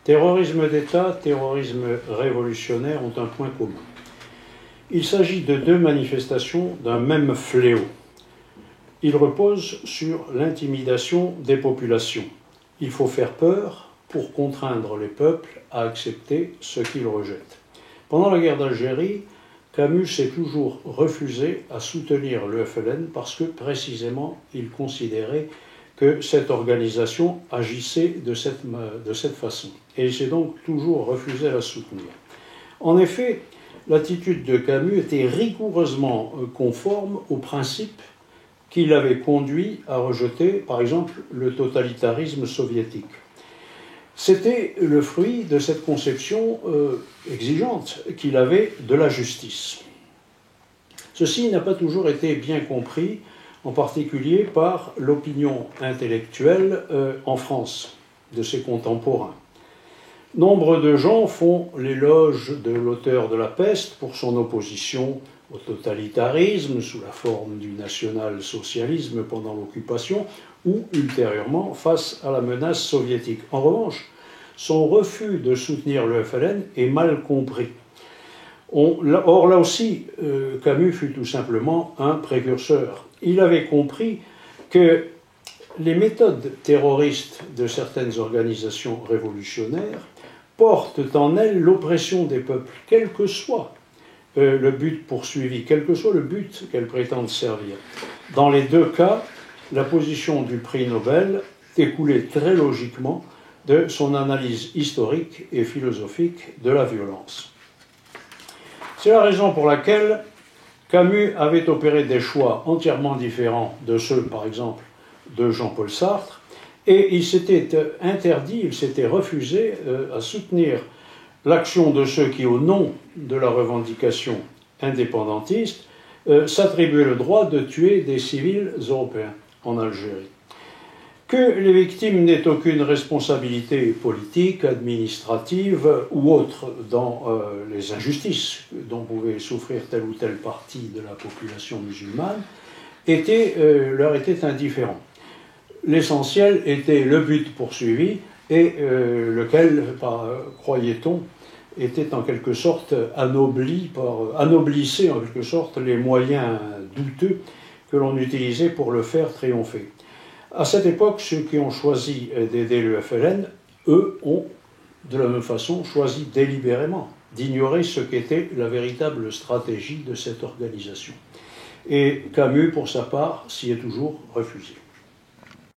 Terrorisme d'État, terrorisme révolutionnaire ont un point commun. Il s'agit de deux manifestations d'un même fléau. Il repose sur l'intimidation des populations. Il faut faire peur pour contraindre les peuples à accepter ce qu'ils rejettent. Pendant la guerre d'Algérie, Camus s'est toujours refusé à soutenir le FLN parce que précisément il considérait que cette organisation agissait de cette façon. Et il s'est donc toujours refusé à la soutenir. En effet, l'attitude de Camus était rigoureusement conforme aux principes qui l'avaient conduit à rejeter, par exemple, le totalitarisme soviétique. C'était le fruit de cette conception exigeante qu'il avait de la justice. Ceci n'a pas toujours été bien compris, en particulier par l'opinion intellectuelle en France, de ses contemporains. Nombre de gens font l'éloge de l'auteur de La Peste pour son opposition au totalitarisme sous la forme du national-socialisme pendant l'occupation ou ultérieurement face à la menace soviétique. En revanche, son refus de soutenir le FLN est mal compris. Or, là aussi, Camus fut tout simplement un précurseur. Il avait compris que les méthodes terroristes de certaines organisations révolutionnaires portent en elles l'oppression des peuples, quel que soit le but poursuivi, quel que soit le but qu'elles prétendent servir. Dans les deux cas, la position du prix Nobel découlait très logiquement de son analyse historique et philosophique de la violence. C'est la raison pour laquelle Camus avait opéré des choix entièrement différents de ceux, par exemple, de Jean-Paul Sartre, et il s'était interdit, il s'était refusé à soutenir l'action de ceux qui, au nom de la revendication indépendantiste, s'attribuaient le droit de tuer des civils européens en Algérie. Que les victimes n'aient aucune responsabilité politique, administrative ou autre dans les injustices dont pouvait souffrir telle ou telle partie de la population musulmane leur était indifférent. L'essentiel était le but poursuivi et lequel, croyait-on, était en quelque sorte anoblissait en quelque sorte les moyens douteux que l'on utilisait pour le faire triompher. À cette époque, ceux qui ont choisi d'aider le FLN, eux, ont de la même façon choisi délibérément d'ignorer ce qu'était la véritable stratégie de cette organisation. Et Camus, pour sa part, s'y est toujours refusé.